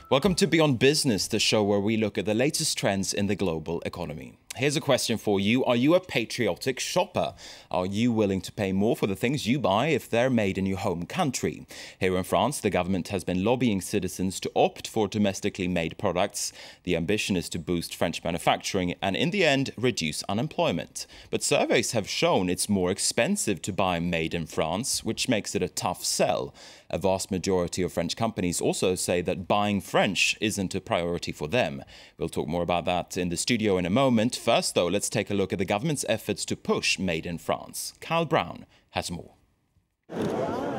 Welcome to Beyond Business, the show where we look at the latest trends in the global economy. Here's a question for you. Are you a patriotic shopper? Are you willing to pay more for the things you buy if they're made in your home country? Here in France, the government has been lobbying citizens to opt for domestically made products. The ambition is to boost French manufacturing and, in the end, reduce unemployment. But surveys have shown it's more expensive to buy made in France, which makes it a tough sell. A vast majority of French companies also say that buying French isn't a priority for them. We'll talk more about that in the studio in a moment. First, though, let's take a look at the government's efforts to push Made in France. Carl Brown has more.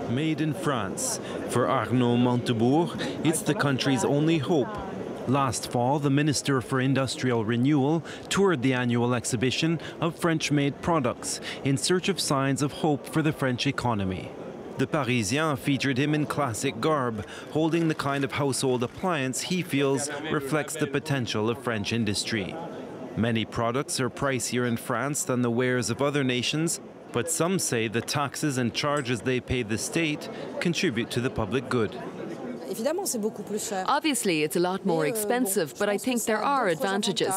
Made in France. For Arnaud Montebourg, it's the country's only hope. Last fall, the Minister for Industrial Renewal toured the annual exhibition of French-made products in search of signs of hope for the French economy. The Parisien featured him in classic garb, holding the kind of household appliance he feels reflects the potential of French industry. Many products are pricier in France than the wares of other nations, but some say the taxes and charges they pay the state contribute to the public good. Obviously, it's a lot more expensive, but I think there are advantages.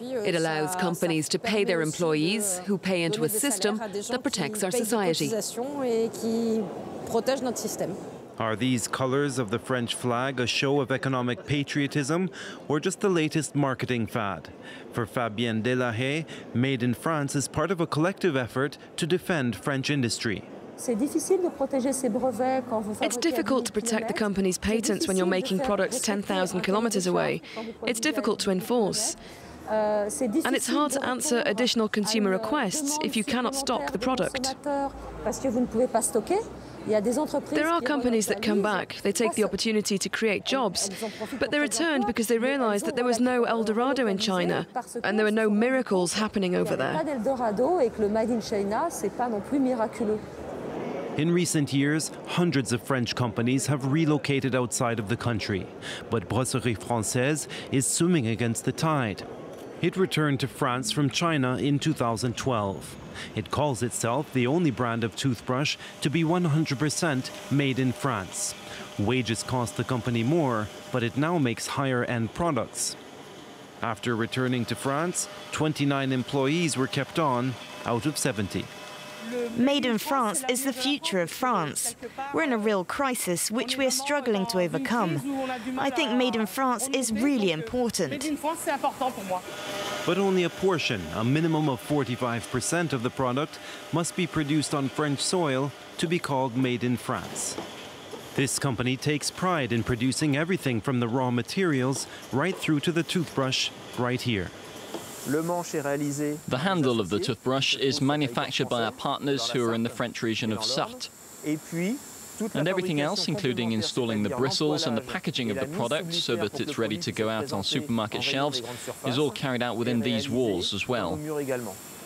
It allows companies to pay their employees, who pay into a system that protects our society. Are these colours of the French flag a show of economic patriotism or just the latest marketing fad? For Fabienne Delahaye, Made in France is part of a collective effort to defend French industry. It's difficult to protect the company's patents when you're making products 10,000 kilometers away. It's difficult to enforce. And it's hard to answer additional consumer requests if you cannot stock the product. There are companies that come back, they take the opportunity to create jobs, but they returned because they realized that there was no El Dorado in China and there were no miracles happening over there. In recent years, hundreds of French companies have relocated outside of the country, but Brosserie Française is swimming against the tide. It returned to France from China in 2012. It calls itself the only brand of toothbrush to be 100% made in France. Wages cost the company more, but it now makes higher-end products. After returning to France, 29 employees were kept on out of 70. Made in France is the future of France. We're in a real crisis, which we're struggling to overcome. I think Made in France is really important. But only a portion, a minimum of 45% of the product, must be produced on French soil to be called Made in France. This company takes pride in producing everything from the raw materials right through to the toothbrush right here. The handle of the toothbrush is manufactured by our partners who are in the French region of Sarthe. And everything else, including installing the bristles and the packaging of the product so that it's ready to go out on supermarket shelves, is all carried out within these walls as well.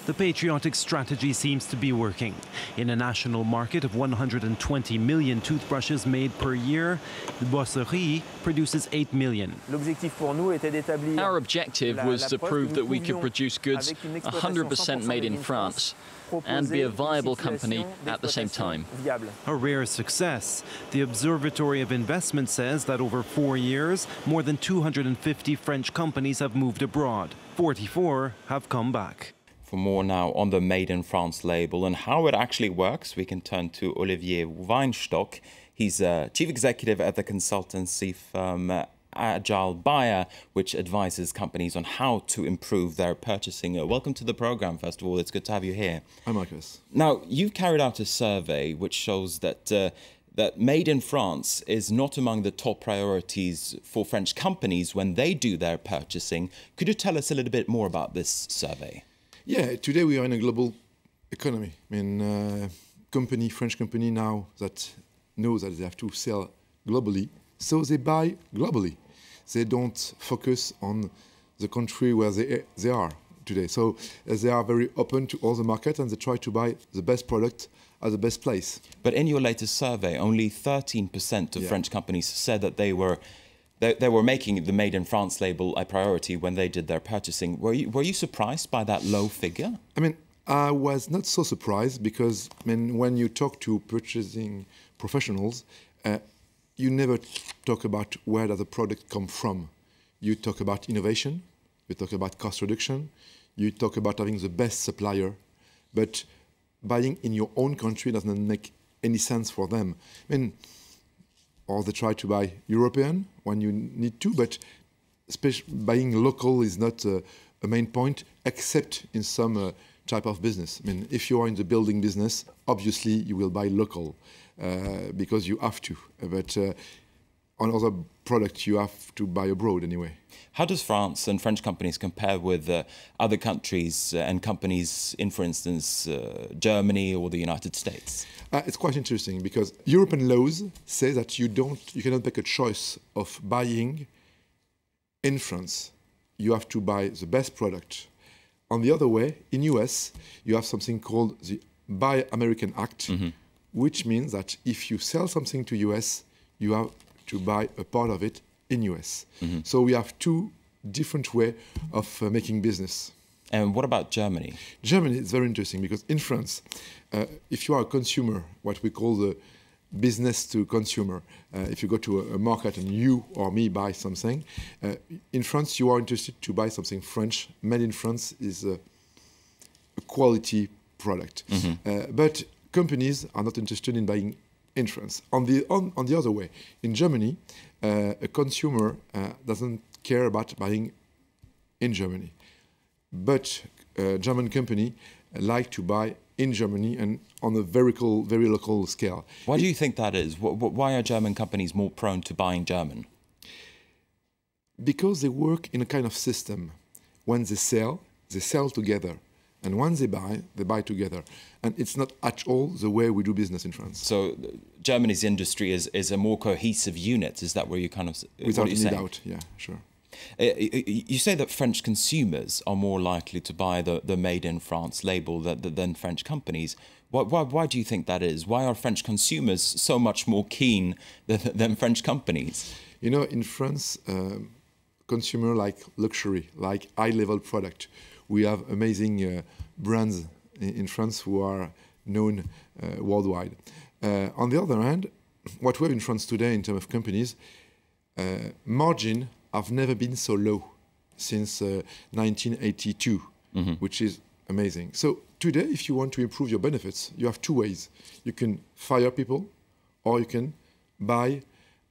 The patriotic strategy seems to be working. In a national market of 120 million toothbrushes made per year, the Brosserie produces 8 million. Our objective was to prove that we could produce goods 100% made in France and be a viable company at the same time. A rare success. The Observatory of Investment says that over 4 years, more than 250 French companies have moved abroad. 44 have come back. For more now on the Made in France label and how it actually works, we can turn to Olivier Weinstock. He's chief executive at the consultancy firm Agile Buyer, which advises companies on how to improve their purchasing. Welcome to the program, first of all. It's good to have you here. Hi, Markus. Now, you've carried out a survey which shows that that Made in France is not among the top priorities for French companies when they do their purchasing. Could you tell us a little bit more about this survey? Yeah, today we are in a global economy. I mean, French company now that knows that they have to sell globally, so they buy globally. They don't focus on the country where they are today. So they are very open to all the market and they try to buy the best product at the best place. But in your latest survey, only 13% of French companies said that they were making the Made in France label a priority when they did their purchasing. Were you surprised by that low figure? I mean, I was not so surprised because, I mean, when you talk to purchasing professionals, you never talk about where does the product come from. You talk about innovation, you talk about cost reduction, you talk about having the best supplier, but buying in your own country doesn't make any sense for them. I mean, or they try to buy European when you need to, but buying local is not a main point, except in some type of business. I mean, if you are in the building business, obviously you will buy local because you have to. But on other products, you have to buy abroad anyway. How does France and French companies compare with other countries and companies in, for instance, Germany or the United States? It's quite interesting because European laws say that you cannot make a choice of buying in France. You have to buy the best product. On the other way, in US, you have something called the Buy American Act, which means that if you sell something to US, you have to buy a part of it in US. So we have two different ways of making business. And what about Germany? Germany is very interesting because in France, if you are a consumer, what we call the business to consumer, if you go to a market and you or me buy something, in France you are interested to buy something French. Made in France is a quality product. But companies are not interested in buying in France. On the other way, in Germany, a consumer doesn't care about buying in Germany. But a German company like to buy in Germany and on a very local scale. Why do you think that is? Why are German companies more prone to buying German? Because they work in a kind of system. When they sell together. And when they buy together. And it's not at all the way we do business in France. So Germany's industry is a more cohesive unit. Is that where you kind of... Without any doubt, yeah, sure. You say that French consumers are more likely to buy the Made in France label than French companies. Why do you think that is? Why are French consumers so much more keen than French companies? You know, in France, consumer like luxury, like high-level product. We have amazing brands in France who are known worldwide. On the other hand, what we have in France today in terms of companies, margin have never been so low since 1982, which is amazing. So today, if you want to improve your benefits, you have two ways. You can fire people, or you can buy,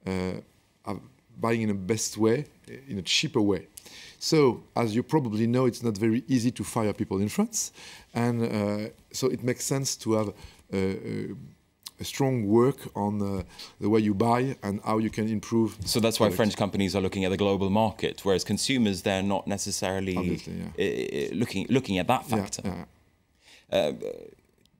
buying in the best way, in a cheaper way. So, as you probably know, it's not very easy to fire people in France. And so it makes sense to have a strong work on the way you buy and how you can improve. So that's why French companies are looking at the global market, whereas consumers, they're not necessarily looking at that factor.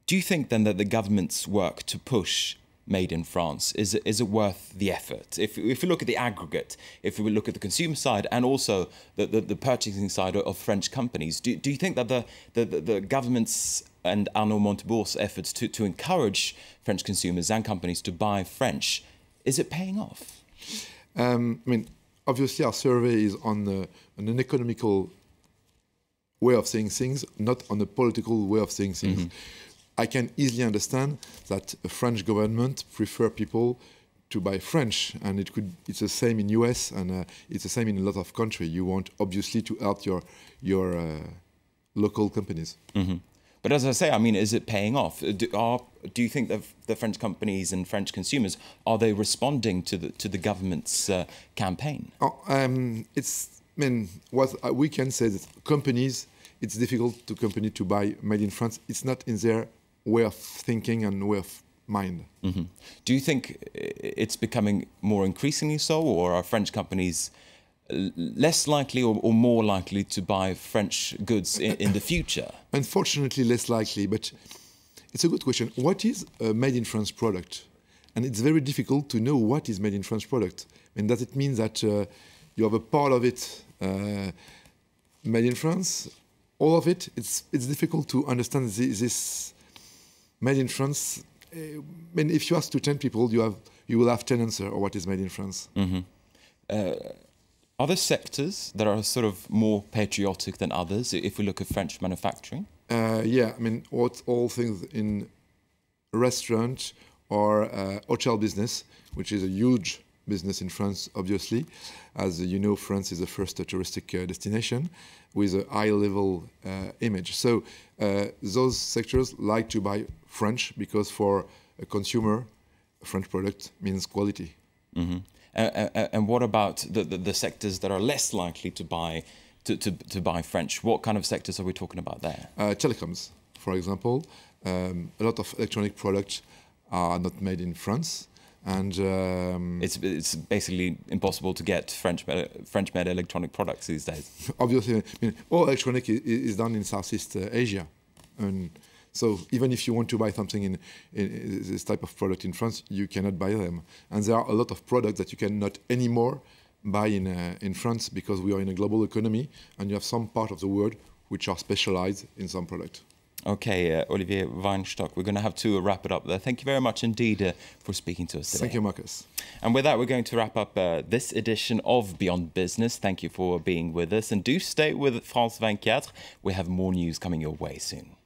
Do you think then that the government's work to push Made in France, is it worth the effort? If we look at the aggregate, if we look at the consumer side and also the purchasing side of French companies, do you think that the government's and Arnaud Montebourg's efforts to encourage French consumers and companies to buy French, is it paying off? I mean, obviously our survey is on an economical way of saying things, not on a political way of saying things. I can easily understand that a French government prefer people to buy French, and it's the same in US, and it's the same in a lot of countries. You want obviously to help your local companies. But as I say, I mean, is it paying off? Do you think that the French companies and French consumers, are they responding to the government's campaign? I mean, what we can say is that companies, it's difficult to company to buy Made in France. It's not in their way of thinking and way of mind. Do you think it's becoming more increasingly so, or are French companies less likely or more likely to buy French goods in the future? Unfortunately, less likely, but it's a good question. What is a Made in France product? And it's very difficult to know what is Made in France product. And does it mean that you have a part of it made in France? All of it? It's difficult to understand this Made in France. I mean, if you ask to 10 people, you will have 10 answers on what is Made in France. Are there sectors that are sort of more patriotic than others, if we look at French manufacturing? Yeah, I mean, all things in restaurant or hotel business, which is a huge business in France, obviously. As you know, France is the first touristic destination with a high-level image. So those sectors like to buy French because for a consumer, a French product means quality. Mm-hmm. And what about the sectors that are less likely to buy to buy French? What kind of sectors are we talking about there? Telecoms, for example. A lot of electronic products are not made in France. And it's basically impossible to get French-made electronic products these days. Obviously, I mean, all electronic is done in Southeast Asia, and so even if you want to buy something in this type of product in France, you cannot buy them. And there are a lot of products that you cannot anymore buy in France because we are in a global economy, and you have some part of the world which are specialized in some product. Okay, Olivier Weinstock, we're going to have to wrap it up there. Thank you very much indeed for speaking to us today. Thank you, Marcus. And with that, we're going to wrap up this edition of Beyond Business. Thank you for being with us. And do stay with France 24. We have more news coming your way soon.